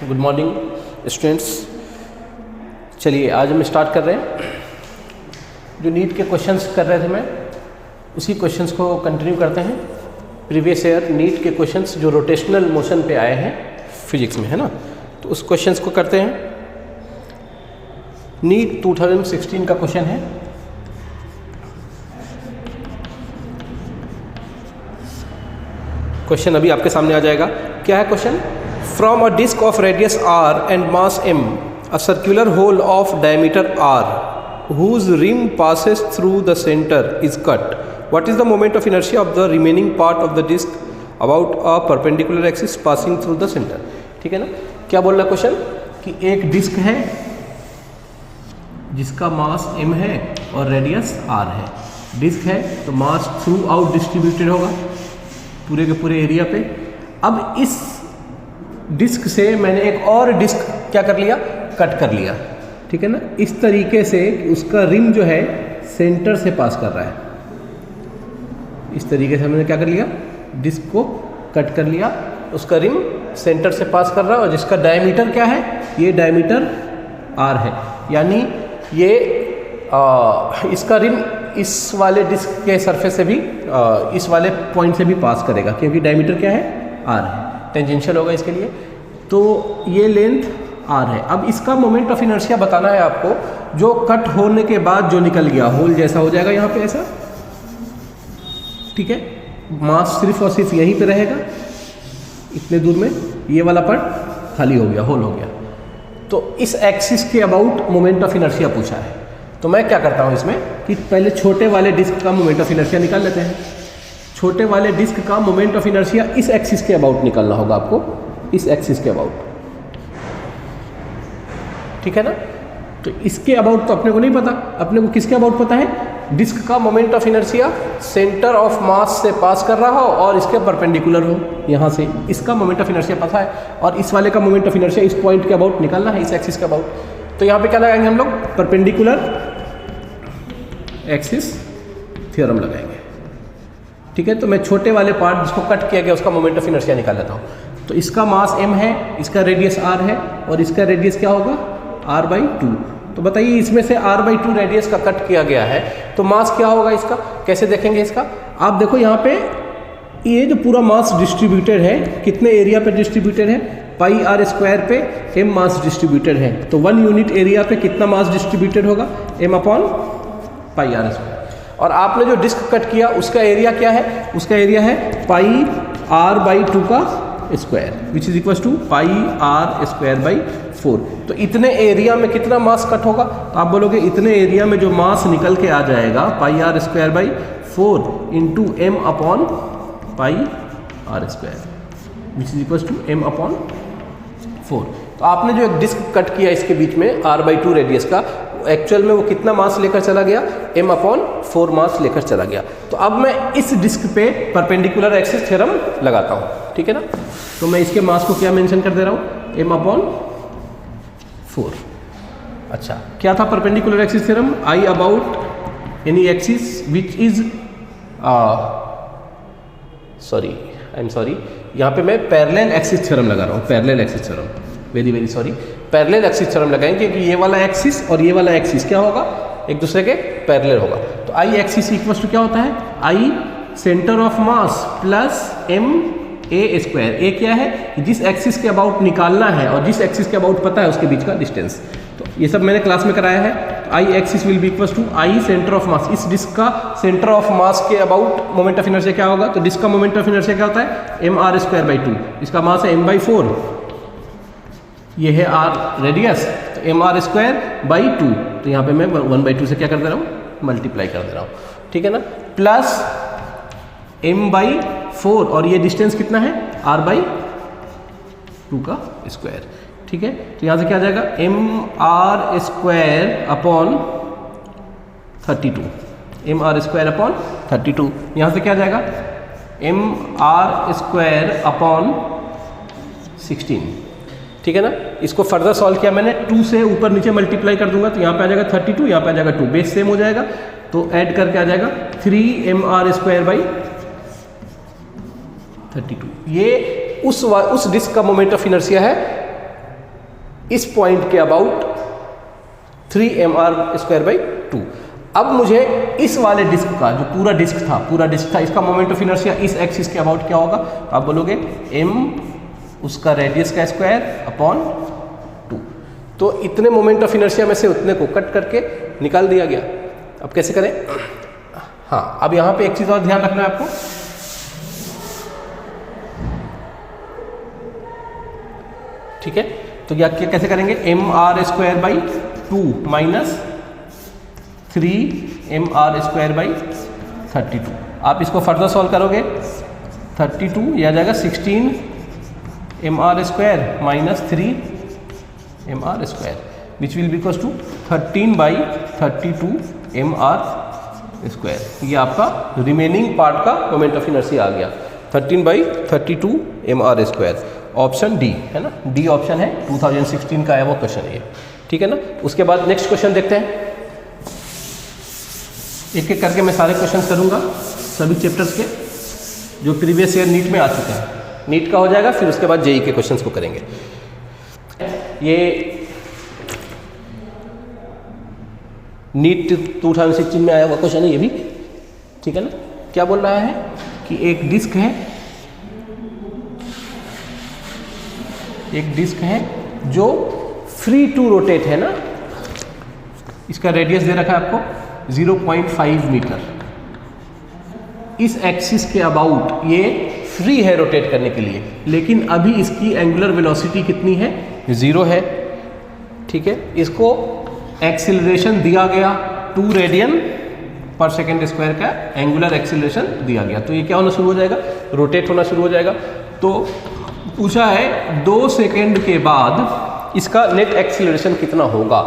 Good morning students. चलिए आज हम स्टार्ट कर रहे हैं। जो नीट के क्वेश्चंस कर रहे थे मैं उसी क्वेश्चंस को कंटिन्यू करते हैं। प्रीवियस ईयर नीट के क्वेश्चंस जो रोटेशनल मोशन पे आए हैं फिजिक्स में, है ना, तो उस क्वेश्चंस को करते हैं। नीट 2016 का क्वेश्चन है। क्वेश्चन अभी आपके सामने आ जाएगा। क्या है question? From a disc of radius r and mass m, a circular hole of diameter r whose rim passes through the center is cut. What is the moment of inertia of the remaining part of the disk about a perpendicular axis passing through the center? ठीक है ना। क्या बोल रहा है question कि एक disc है जिसका मास m है और रेडियस r है। डिस्क है तो मास थ्रू आउट डिस्ट्रीब्यूटेड होगा पूरे के पूरे एरिया पे। अब इस डिस्क से मैंने एक और डिस्क क्या कर लिया, कट कर लिया, ठीक है ना। इस तरीके से उसका रिम जो है सेंटर से पास कर रहा है। इस तरीके से हमने क्या कर लिया, डिस्क को कट कर लिया, उसका रिम सेंटर से पास कर रहा है और जिसका डायमीटर क्या है, ये डायमीटर r है। यानी ये इसका रिम इस वाले डिस्क के सरफेस से भी इस वाले पॉइंट से भी पास करेगा क्योंकि डायमीटर क्या है, r है, टेंजेंशियल होगा इसके लिए। तो ये लेंथ r है। अब इसका मोमेंट ऑफ इनर्शिया बताना है आपको, जो कट होने के बाद जो निकल गया होल जैसा हो जाएगा यहाँ पे ऐसा, ठीक है। मास सिर्फ और सिर्फ यहीं पे रहेगा, इतने दूर में ये वाला पार्ट खाली हो गया, होल हो गया। तो इस एक्सिस के अबाउट मोमेंट ऑफ इनर्शिया पूछा है। तो मैं क्या करता हूँ इसमें कि पहले छोटे वाले डिस्क का मोमेंट ऑफ इनर्शिया निकाल लेते हैं। छोटे वाले डिस्क का मोमेंट ऑफ इनर्शिया इस एक्सिस के अबाउट निकालना होगा आपको, इस एक्सिस के अबाउट, ठीक है ना। तो इसके अबाउट तो अपने को नहीं पता, अपने को किसके अबाउट पता है, डिस्क का moment of inertia centre of मास से पास कर रहा हो और इसके परपेंडिकुलर हो, यहाँ से इसका मोमेंट ऑफ इनर्शिया पता है और इस वाले का मोमेंट ऑफ इनर्शिया इस पॉइंट के अबाउट निकालना है, इस एक्सिस के अबाउट। तो यहाँ पे क्या लगाएंगे हम लोग, परपेंडिकुलर एक्सिस थ्योरम लगाएंगे, ठीक है। तो मैं छोटे वाले पार्ट जिसको कट किया गया उसका मोमेंट ऑफ इनर्शिया निकाल लेता हूँ। तो इसका मास m है, इसका रेडियस r है और इसका रेडियस क्या होगा, r/2। तो बताइए इसमें से r/2 रेडियस का कट किया गया है तो मास क्या होगा इसका, कैसे देखेंगे इसका। आप देखो यहाँ पे ये जो पूरा मास डिस्ट्रीब्यूटेड है, कितने एरिया पे डिस्ट्रीब्यूटेड है, πr² पे m मास डिस्ट्रीब्यूटेड है। तो 1 यूनिट एरिया पे कितना मास डिस्ट्रीब्यूटेड होगा, m/πr²। और आपने जो डिस्क कट किया उसका एरिया क्या है, उसका एरिया है πr/2 का square, which is equal to πr²/4। तो इतने एरिया में कितना मास कट होगा, तो आप बोलोगे इतने एरिया में जो मास निकल के आ जाएगा πr²/4 into m/πr², which is equal to m/4। तो आपने जो एक डिस्क कट किया इसके बीच में r/2 रेडियस का, एक्चुअल में वो कितना मास लेकर चला गया, m/4 मास लेकर चला गया। तो अब मैं इस डिस्क पे परपेंडिकुलर एक्सिस थ्योरम लगाता हूँ, ठीक है ना। तो मैं इसके मास को क्या मेंशन कर दे रहा हूँ, m/4। अच्छा, क्या था perpendicular axis theorem, I about any axis which is sorry यहाँ पे मैं पैरेलल एक्सिस थ्योरम लगा रहा हूँ, parallel axis theorem, very sorry, parallel axis theorem लगाएंगे क्योंकि ये वाला एक्सिस और ये वाला एक्सिस क्या होगा, एक दूसरे के पैरेलल होगा। तो I एक्सिस इक्वल टू क्या होता है, I centre of mass plus ma²। ए क्या है, जिस एक्सिस के अबाउट निकालना है और जिस एक्सिस के अबाउट पता है उसके बीच का डिस्टेंस। तो ये सब मैंने क्लास में कराया है। तो I axis will be equal to I centre of mass, इस डिस्क का सेंटर ऑफ मास के अबाउट मोमेंट ऑफ इनर्शिया क्या होगा, तो डिस्क का मोमेंट ऑफ इनर्शिया क्या होता है, mr²/2। इसका मास है m/4, ये है r रेडियस, तो mr²/2। तो यहाँ पे मैं 1/2 से क्या कर दे रहा हूँ, मल्टीप्लाई कर दे रहा हूँ, ठीक है ना, प्लस m/4 और ये डिस्टेंस कितना है, r/2 का स्क्वायर, ठीक है। तो यहाँ से क्या आ जाएगा, mr²/32, mr²/32। यहाँ से क्या आ जाएगा, mr²/16, ठीक है ना। इसको फर्दर सॉल्व किया मैंने, 2 से ऊपर नीचे मल्टीप्लाई कर दूंगा तो यहाँ पे आ जाएगा 32, यहाँ पे आ जाएगा 2, बेस सेम हो जाएगा तो ऐड करके आ जाएगा 3mr²/32। ये उस डिस्क का मोमेंट ऑफ इनर्शिया है इस पॉइंट के अबाउट 3mr²/2। अब मुझे इस वाले डिस्क का, जो पूरा डिस्क था, इसका मोमेंट ऑफ इनर्शिया इस एक्सिस के अबाउट क्या होगा? तो आप बोलोगे m उसका रेडियस का स्क्वायर अपॉन 2। तो इतने मोमेंट ऑफ इनर्शिया में से उतने को कट करके निकाल दिया गया। अब कैसे करें? हाँ, अब यहाँ पे एक चीज़ और ध्यान रखना है आपको। ठीक है, तो क्या कैसे करेंगे? mr²/2 minus 3mr²/32। आप इसको फर्दर सॉल्व करोगे, 32 यह आ जाएगा 16mr² minus 3mr², which will be equals to 13/32mr²। ये आपका रिमेनिंग पार्ट का मोमेंट ऑफ इनर्शिया आ गया, 13/32mr²। ऑप्शन डी है ना, डी ऑप्शन है, 2016 का है वो क्वेश्चन ये। ठीक है ना। उसके बाद नेक्स्ट क्वेश्चन देखते हैं। एक एक करके मैं सारे क्वेश्चन करूंगा सभी चैप्टर्स के जो प्रीवियस ईयर नीट में आ चुके हैं। नीट का हो जाएगा, फिर उसके बाद जेई के क्वेश्चंस को करेंगे। ये नीट 2016 में आया हुआ क्वेश्चन है ये भी। ठीक है ना। क्या बोल रहा है कि एक डिस्क है जो फ्री टू रोटेट है ना, इसका रेडियस दे रखा है आपको 0.5 मीटर। इस एक्सिस के अबाउट ये फ्री है रोटेट करने के लिए, लेकिन अभी इसकी एंगुलर वेलोसिटी कितनी है? 0 है। ठीक है, इसको एक्सीलरेशन दिया गया 2 रेडियन पर सेकेंड स्क्वायर का एंगुलर एक्सीलरेशन दिया गया, तो ये क्या होना शुरू हो जाएगा? रोटेट होना शुरू हो जाएगा। तो पूछा है 2 सेकेंड के बाद इसका नेट एक्सीलरेशन कितना होगा?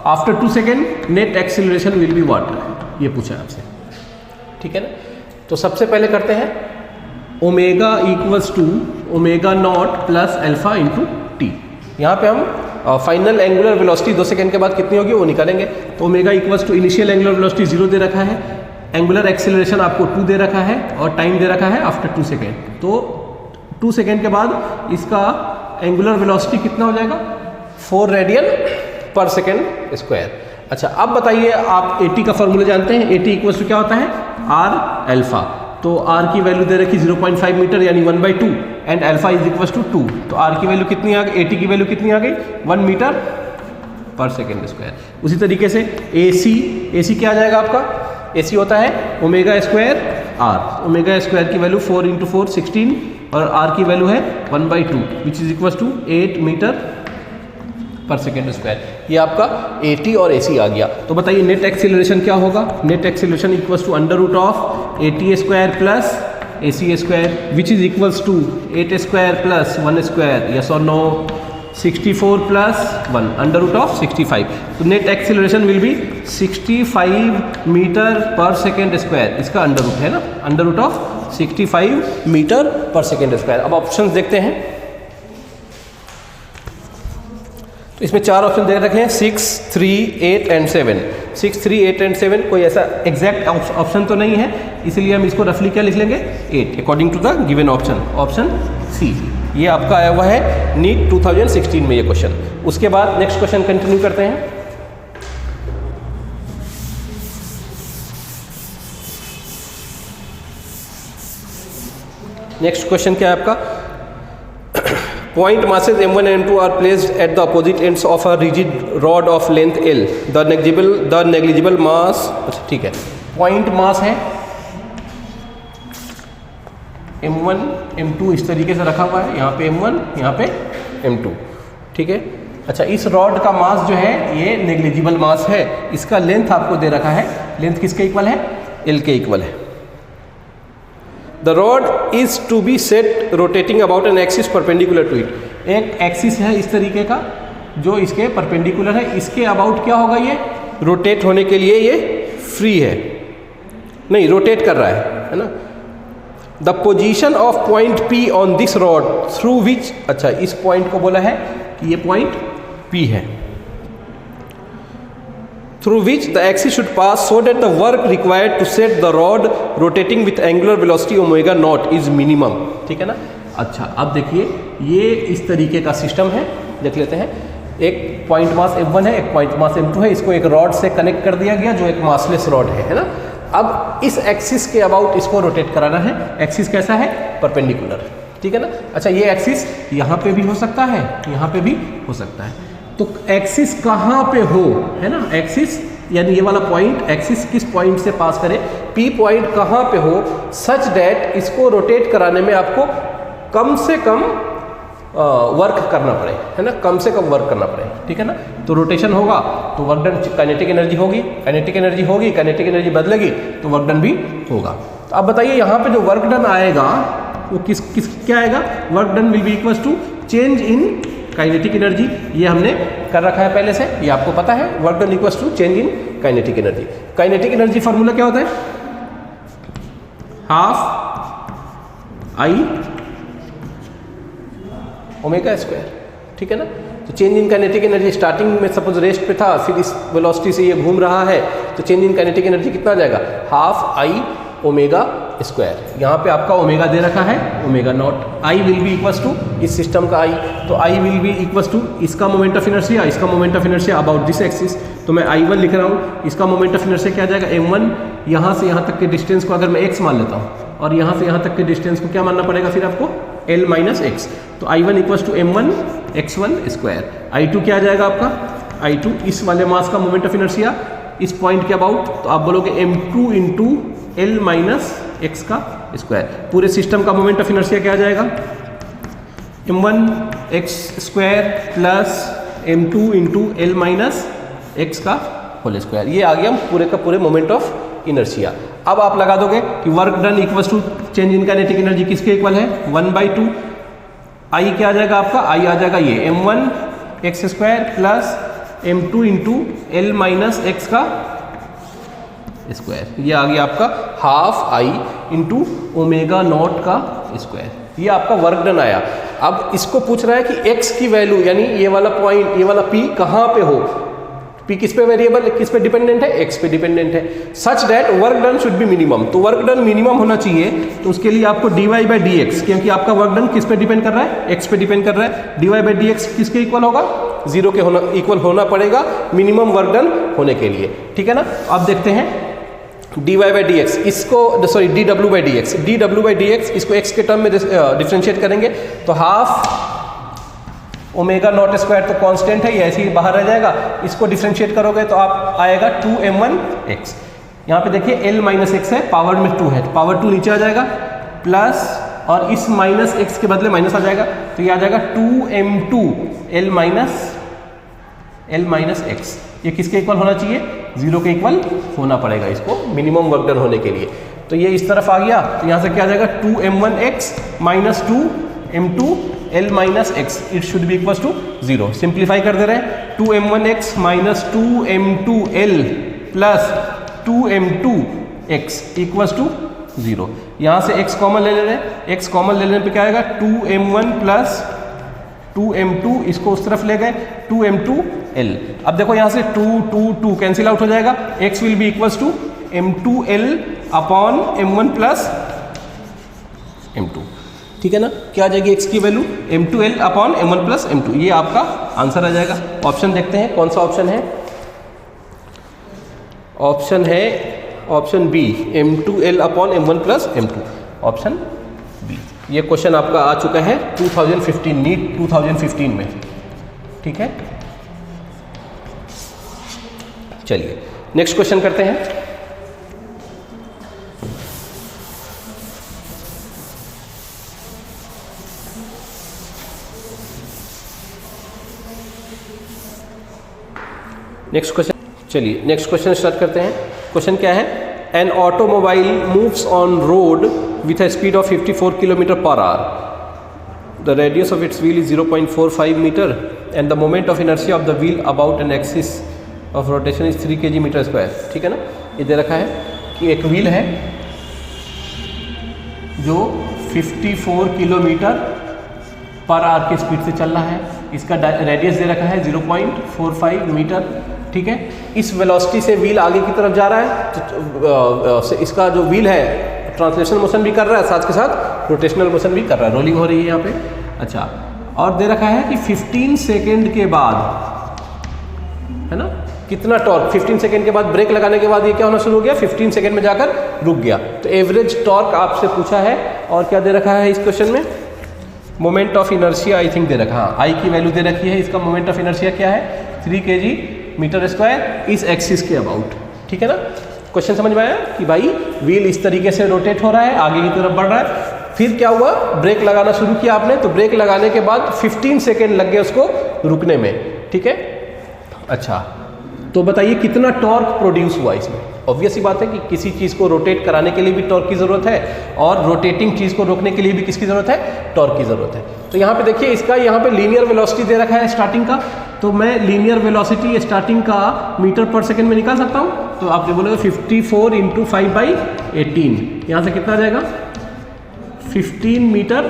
After 2 second net acceleration will be what? ये पूछा है आपसे। ठीक है ना। तो सबसे पहले करते हैं omega equals to omega naught plus alpha into T. यहाँ पे हम फाइनल एंगुलर वेलोसिटी 2 सेकेंड के बाद कितनी होगी वो निकालेंगे। तो omega equals to initial angular velocity 0 दे रखा है, एंगुलर एक्सीलरेशन आपको 2 दे रखा है और टाइम दे रखा है आफ्टर 2 सेकेंड। तो 2 सेकेंड के बाद इसका एंगुलर वेलोसिटी कितना हो जाएगा? 4 रेडियन पर सेकेंड स्क्वायर। अच्छा, अब बताइए, आप AT का फॉर्मूला जानते हैं? AT इक्वल्स टू क्या होता है? R alpha. तो R की वैल्यू दे रखी 0.5 मीटर यानी 1/2 and alpha is equals to 2। तो R की वैल्यू कितनी आ गई? AT की वैल्यू कितनी आ गई? 1 मीटर पर सेकेंड स्क्वायर। उसी तरीके से AC क्या आ जाएगा आपका? AC होता है omega square R। Omega square की वैल्यू 4 × 4 16 और R की वैल्यू है 1/2 which is equals to 8 metre per second square. ये आपका AT और AC आ गया। तो बताइए नेट एक्सीलरेशन क्या होगा? Net acceleration equals to √ AT² plus AC² which is equals to 8² plus 1², yes और नो? 64 प्लस 1 √65। तो net acceleration will be 65 metre per second square. इसका अंडर रूट है ना, √65 मीटर पर सेकेंड स्क्वायर। अब options देखते हैं। तो इसमें 4 ऑप्शन दे रखे हैं 6, 3, 8 एंड 7। 6, 3, 8 एंड 7 कोई ऐसा एग्जैक्ट ऑप्शन तो नहीं है, इसलिए हम इसको रफली क्या लिख लेंगे? 8 according to the given option, option C. ये आपका आया हुआ है नीट 2016 में ये क्वेश्चन। उसके बाद नेक्स्ट क्वेश्चन कंटिन्यू करते हैं। नेक्स्ट क्वेश्चन क्या है आपका? Point masses m1 and m2 are placed at the opposite ends of a rigid rod of length L. The negligible mass, अच्छा ठीक है, पॉइंट मास है m1 m2 इस तरीके से रखा हुआ है, यहाँ पे m1 यहाँ पे m2। ठीक है। अच्छा, इस रॉड का मास जो है ये नेग्लिजिबल मास है। इसका लेंथ आपको दे रखा है, लेंथ किसके इक्वल है? L के इक्वल है। The rod is to be set rotating about an axis perpendicular to it. एक एक्सिस है इस तरीके का जो इसके परपेंडिकुलर है, इसके अबाउट क्या होगा? ये रोटेट होने के लिए ये फ्री है, नहीं रोटेट कर रहा है ना। The position of point P on this rod through which, अच्छा इस पॉइंट को बोला है कि ये पॉइंट P है, through which the axis should pass so that the work required to set the rod rotating with angular velocity omega naught is minimum। ठीक है ना। अच्छा, अब देखिए ये इस तरीके का सिस्टम है, देख लेते हैं। एक पॉइंट मास m1 है, एक पॉइंट मास m2 है, इसको एक रॉड से कनेक्ट कर दिया गया जो एक मासलेस रॉड है ना। अब इस एक्सिस के अबाउट इसको रोटेट कराना है। एक्सिस कैसा है? परपेंडिकुलर, ठीक है ना। अच्छा, ये एक्सिस यहाँ पे भी हो सकता है, यहाँ पे भी हो सकता है। तो एक्सिस कहाँ पे हो, है ना, एक्सिस यानी ये वाला पॉइंट, एक्सिस किस पॉइंट से पास करे, पी पॉइंट कहाँ पे हो, सच दैट इसको रोटेट कराने में आपको कम से कम वर्क करना पड़े, है ना, कम से कम वर्क करना पड़े, ठीक है ना। तो रोटेशन होगा तो वर्क डन, काइनेटिक एनर्जी होगी, काइनेटिक एनर्जी होगी, काइनेटिक एनर्जी बदलेगी तो वर्क डन भी होगा। तो अब बताइए यहाँ पे जो वर्क डन आएगा वो किस क्या आएगा? Work done will be equals to change in kinetic energy. ये हमने कर रखा है पहले से, ये आपको पता है। Work done equals to change in kinetic energy. Kinetic energy formula क्या होता है? हाफ आई ओमेगा स्क्वायर, ठीक है ना। तो change in kinetic energy starting में सपोज रेस्ट पे था, फिर इस वेलोसिटी से ये घूम रहा है, तो चेंज इन काइनेटिक एनर्जी कितना आ जाएगा? Half I omega square. यहाँ पे आपका ओमेगा दे रखा है, omega naught. I will be equals to इस सिस्टम का आई, तो I will be equals to इसका मोमेंट ऑफ इनर्शिया, इसका moment of inertia about this axis. तो मैं I1 लिख रहा हूँ, इसका मोमेंट ऑफ इनर्शिया क्या आ जाएगा? m1। यहाँ से यहाँ तक के डिस्टेंस को अगर मैं x मान लेता हूँ और यहाँ से यहाँ तक के डिस्टेंस को क्या मानना पड़ेगा फिर आपको? L minus x. तो I1 equals to m1 x1 square. I2 क्या आ जाएगा आपका? I2 इस वाले मास का मोमेंट ऑफ इनर्शिया इस पॉइंट के अबाउट, तो आप बोलोगे m2 into L minus x का स्क्वायर। पूरे सिस्टम का मोमेंट ऑफ इनर्शिया क्या आ जाएगा? m1 x square plus m2 into L minus x का होल स्क्वायर। ये आ गया पूरे का पूरे मोमेंट ऑफ इनर्शिया। अब आप लगा दोगे कि work done equals to change in kinetic energy किसके इक्वल है? 1/2। आई क्या आ जाएगा आपका? आई आ जाएगा ये m1 x square plus m2 into L minus x का स्क्वायर। ये आ गया आपका half I into omega naught का स्क्वायर। ये आपका वर्क डन आया। अब इसको पूछ रहा है कि x की वैल्यू यानी ये वाला पॉइंट, ये वाला p कहाँ पे हो? p किस पे वेरिएबल, किस पे डिपेंडेंट है? x पे डिपेंडेंट है। Such that work done should be minimum. तो वर्क डन मिनिमम होना चाहिए, तो उसके लिए आपको dy/dx, क्योंकि आपका वर्क डन किस पे डिपेंड कर रहा है? x पे डिपेंड कर रहा है। dy/dx किसके इक्वल होगा? 0 के होना इक्वल होना पड़ेगा मिनिमम वर्क डन होने के लिए, ठीक है ना। अब देखते हैं dy/dx, इसको सॉरी dw/dx इसको x के टर्म में डिफरेंशिएट करेंगे तो हाफ ओमेगा नॉट स्क्वायर तो कांस्टेंट है, ये ऐसे ही बाहर रह जाएगा। इसको डिफरेंशिएट करोगे तो आप आएगा 2m1x। यहाँ पे देखिए L माइनस एक्स है, पावर में 2 है, तो पावर 2 नीचे आ जाएगा प्लस, और इस माइनस एक्स के बदले माइनस आ जाएगा, तो ये आ जाएगा 2m2 L माइनस एक्स। ये किसके इक्वल होना चाहिए? 0 के इक्वल होना पड़ेगा इसको मिनिमम वर्क डन होने के लिए। तो ये इस तरफ आ गया, तो यहाँ से क्या आ जाएगा? 2m1x minus 2m2 L minus x, it should be equals to 0। Simplify कर दे रहे हैं, 2m1x minus 2m2L plus 2m2x equals to 0। यहाँ से x कॉमन ले रहे हैं, x कॉमन ले लेने पे क्या आएगा? 2m1 प्लस 2m2, इसको उस तरफ ले गए 2m2L। अब देखो यहाँ से 2 कैंसिल आउट हो जाएगा, x will be equals to m2L upon m1 plus m2, ठीक है ना। क्या आ जाएगी x की value? m2L upon m1 plus m2। ये आपका आंसर आ जाएगा। ऑप्शन देखते हैं कौन सा ऑप्शन है। ऑप्शन है option b, m2L upon m1 plus m2, option b. ये क्वेश्चन आपका आ चुका है 2015 नीट 2015 में, ठीक है। चलिए नेक्स्ट क्वेश्चन करते हैं। नेक्स्ट क्वेश्चन, चलिए नेक्स्ट क्वेश्चन स्टार्ट करते हैं। क्वेश्चन क्या है? An automobile moves on road with a speed of 54 km/h. The radius of its wheel is 0.45 metre and the moment of inertia of the wheel about an axis of rotation is 3 kg/m²। ठीक है ना। ये दे रखा है कि एक wheel है जो 54 km/h की स्पीड से चल रहा है। इसका रेडियस दे रखा है 0.45 मीटर। ठीक है। इस वेलोसिटी से व्हील आगे की तरफ जा रहा है, तो इसका जो व्हील है ट्रांसलेशनल मोशन भी कर रहा है, साथ के साथ रोटेशनल मोशन भी कर रहा है, रोलिंग हो रही है यहाँ पे। अच्छा, और दे रखा है कि 15 सेकेंड के बाद, है ना, कितना टॉर्क 15 सेकेंड के बाद ब्रेक लगाने के बाद ये क्या होना शुरू हो गया, 15 सेकेंड में जाकर रुक गया। तो एवरेज टॉर्क आपसे पूछा है और क्या दे रखा है इस क्वेश्चन में, moment of inertia I think they रखा, हाँ आई की वैल्यू दे रखी है। इसका मोमेंट ऑफ इनर्शिया क्या है, 3 kg मीटर स्क्वायर इस एक्सिस के अबाउट, ठीक है ना। क्वेश्चन समझ में आया कि भाई व्हील इस तरीके से रोटेट हो रहा है, आगे की तरफ बढ़ रहा है, फिर क्या हुआ, ब्रेक लगाना शुरू किया आपने, तो ब्रेक लगाने के बाद 15 सेकेंड लग गए उसको रुकने में, ठीक है। अच्छा तो बताइए कितना टॉर्क प्रोड्यूस हुआ इसमें। ऑब्वियस ही बात है कि किसी चीज़ को रोटेट कराने के लिए भी टॉर्क की ज़रूरत है और रोटेटिंग चीज़ को रोकने के लिए भी किसकी ज़रूरत है, टॉर्क की ज़रूरत है। तो यहाँ पे देखिए इसका यहाँ पे लीनियर वेलोसिटी दे रखा है स्टार्टिंग का, तो मैं लीनियर वेलोसिटी स्टार्टिंग का मीटर पर सेकेंड में निकाल सकता हूँ। तो आप ये बोलोगे 54 × 5/18, यहाँ से कितना आ जाएगा 15 मीटर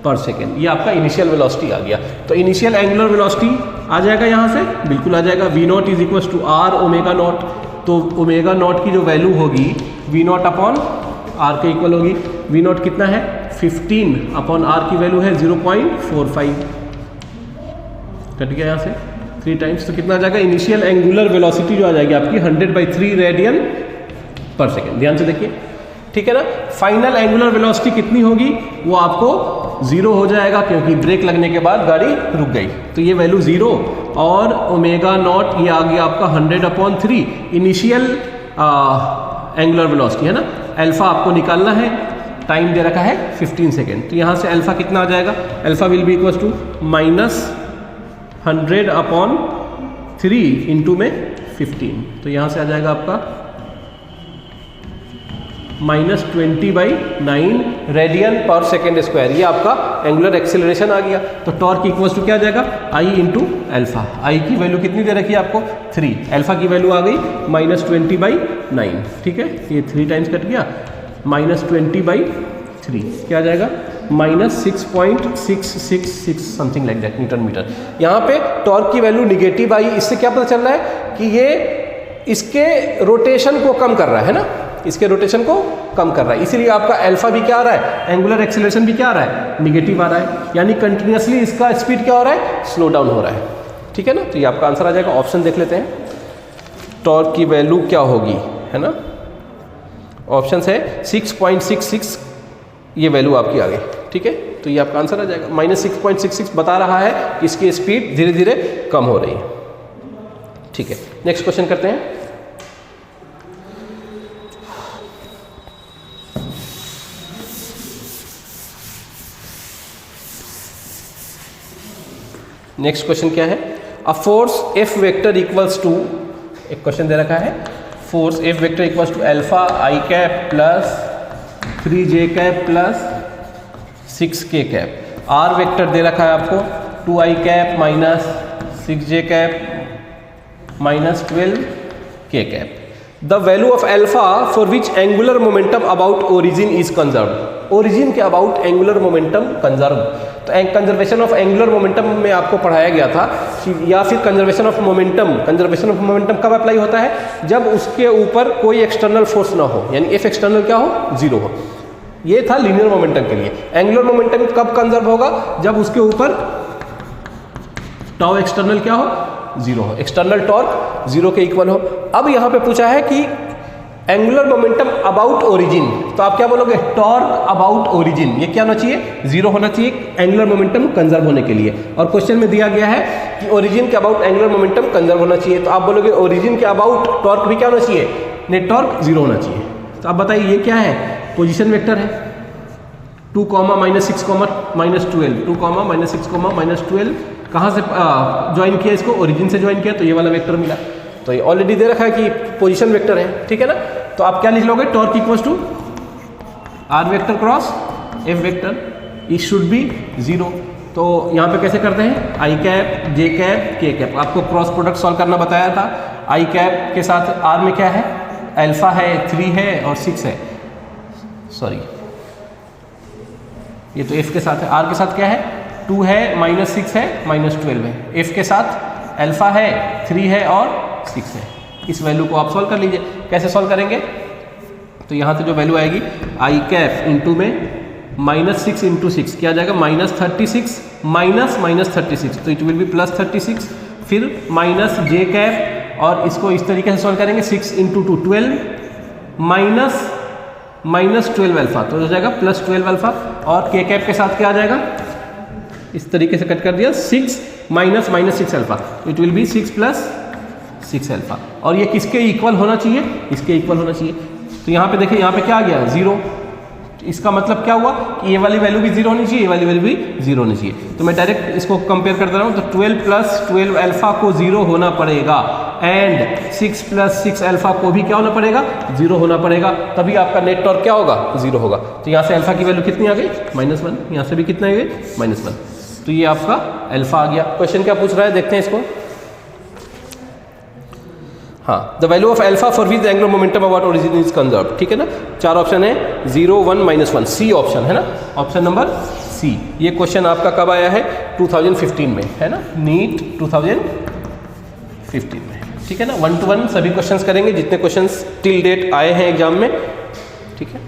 पर सेकेंड, ये आपका इनिशियल वेलोसिटी आ गया। तो इनिशियल एंगुलर वेलोसिटी आ जाएगा यहाँ से, बिल्कुल आ जाएगा, V0 = R ω0। तो ω0 की जो वैल्यू होगी V0 अपॉन R के इक्वल होगी। V0 कितना है 15 अपॉन R की वैल्यू है 0.45, कट गया यहाँ से 3 टाइम्स, तो कितना आ जाएगा इनिशियल एंगुलर वेलोसिटी जो आ जाएगी आपकी 100/3 रेडियन पर सेकेंड। ध्यान से देखिए, ठीक है ना। फाइनल एंगुलर वेलोसिटी कितनी होगी वो आपको 0 हो जाएगा क्योंकि ब्रेक लगने के बाद गाड़ी रुक गई, तो ये वैल्यू 0 और ω0 ये आ गया आपका 100/3 इनिशियल एंगुलर वेलोसिटी, है ना। अल्फा आपको निकालना है, टाइम दे रखा है 15 सेकेंड, तो यहाँ से अल्फा कितना आ जाएगा, alpha will be equal to -100/3 into में 15, तो यहाँ से आ जाएगा आपका -20/9 रेडियन पर सेकेंड स्क्वायर। ये आपका एंगुलर एक्सेलरेशन आ गया। तो टॉर्क इक्वल्स टू क्या आ जाएगा, I × अल्फा। आई की वैल्यू कितनी दे रखी है आपको 3, अल्फा की वैल्यू आ गई -20/9, ठीक है, ये 3 टाइम्स कट गया, -20/3 क्या आ जाएगा -6.666 something like that newton metre. यहाँ पे टॉर्क की वैल्यू निगेटिव आई, इससे क्या पता चल रहा है कि ये इसके रोटेशन को कम कर रहा है ना, इसके रोटेशन को कम कर रहा है, इसीलिए आपका अल्फा भी क्या आ रहा है, एंगुलर एक्सेलरेशन भी क्या आ रहा है, निगेटिव आ रहा है, यानी कंटिन्यूअसली इसका स्पीड क्या हो रहा है, स्लो डाउन हो रहा है, ठीक है ना। तो ये आपका आंसर आ जाएगा। ऑप्शन देख लेते हैं, टॉर्क की वैल्यू क्या होगी, है ना। ऑप्शन है 6.66, ये वैल्यू आपकी आ गई, ठीक है, तो ये आपका आंसर आ जाएगा। -6.66 बता रहा है कि इसकी स्पीड धीरे धीरे कम हो रही है, ठीक है। नेक्स्ट क्वेश्चन करते हैं। नेक्स्ट क्वेश्चन क्या है, a force F vector equals to, एक क्वेश्चन दे रखा है, force F vector equals to alpha I cap plus 3J cap plus 6K cap. R vector दे रखा है आपको 2I cap minus 6J cap minus 12K cap. The value of alpha for which angular momentum about origin is conserve. Origin के about angular momentum conserve, तो conservation of angular momentum में आपको पढ़ाया गया था या फिर कंजर्वेशन ऑफ मोमेंटम कब अप्लाई होता है, जब उसके ऊपर कोई एक्सटर्नल फोर्स ना हो, यानी F एक्सटर्नल क्या हो, 0 हो। ये था लीनियर मोमेंटम के लिए। एंगुलर मोमेंटम कब कंजर्व होगा, जब उसके ऊपर टाउ एक्सटर्नल क्या हो, 0 हो, एक्सटर्नल टॉर्क 0 के इक्वल हो। अब यहाँ पे पूछा है कि एंगुलर मोमेंटम अबाउट ओरिजिन, तो आप क्या बोलोगे, टॉर्क अबाउट ओरिजिन, ये क्या होना चाहिए, 0 होना चाहिए एंगुलर मोमेंटम कंजर्व होने के लिए। और क्वेश्चन में दिया गया है कि ओरिजिन के अबाउट एंगुलर मोमेंटम कंजर्व होना चाहिए, तो आप बोलोगे ओरिजिन के अबाउट टॉर्क भी क्या होना चाहिए, नेट टॉर्क 0 होना चाहिए। तो आप बताइए ये क्या है, पोजीशन वेक्टर है, 2, -6, -12, 2, -6, -12, कहाँ से ज्वाइन किया इसको, ओरिजिन से ज्वाइन किया, तो ये वाला वेक्टर मिला। तो ये ऑलरेडी दे रखा है कि पोजीशन वेक्टर है, ठीक है ना। तो आप क्या लिख लोगे, torque equals to R vector cross F vector, it should be 0। तो यहाँ पे कैसे करते हैं, I cap, J cap, K cap, आपको क्रॉस प्रोडक्ट सॉल्व करना बताया था। I कैप के साथ R में क्या है, अल्फा है, 3 है और 6 है, सॉरी ये तो F के साथ है, R के साथ क्या है, 2 है, -6 है, -12 है, F के साथ अल्फा है, 3 है और 6 है। इस वैल्यू को आप सॉल्व कर लीजिए। कैसे सॉल्व करेंगे, तो यहाँ से जो वैल्यू आएगी I कैप इंटू में -6 × 6 क्या आ जाएगा, -36 माइनस माइनस 36, तो इट विल बी प्लस 36, फिर माइनस जे कैप, और इसको इस तरीके से सॉल्व करेंगे 6 इंटू 2 12 माइनस माइनस 12 अल्फा, तो हो जाएगा प्लस 12 अल्फा, और के कैप के साथ क्या आ जाएगा, इस तरीके से कट कर दिया 6 minus minus 6 alpha, it will be 6 plus 6 alpha, और ये किसके इक्वल होना चाहिए, इसके इक्वल होना चाहिए। तो यहाँ पे देखिए, यहाँ पे क्या आ गया 0, इसका मतलब क्या हुआ कि ये वाली वैल्यू भी 0 होनी चाहिए, ये वाली वैल्यू भी 0 होनी चाहिए। तो मैं डायरेक्ट इसको कंपेयर कर दे रहा हूँ, तो 12 प्लस 12 अल्फा को 0 होना पड़ेगा, एंड 6 प्लस 6 अल्फा को भी क्या होना पड़ेगा, 0 होना पड़ेगा, तभी आपका नेट टॉर्क क्या होगा, 0 होगा। तो यहाँ से अल्फा की वैल्यू कितनी आ गई, -1, यहाँ से भी कितना आ गई, -1, तो ये आपका अल्फा आ गया। क्वेश्चन क्या पूछ रहा है, देखते हैं इसको। हाँ, the value of alpha for which angular momentum about origin is conserve, ठीक है ना। 4 ऑप्शन है, 0, 1, -1, सी ऑप्शन है ना, ऑप्शन नंबर सी। ये क्वेश्चन आपका कब आया है, 2015 में, है ना, नीट 2015 में, ठीक है ना। 1 to 1 सभी क्वेश्चंस करेंगे, जितने क्वेश्चंस टिल डेट आए हैं एग्जाम में, ठीक है।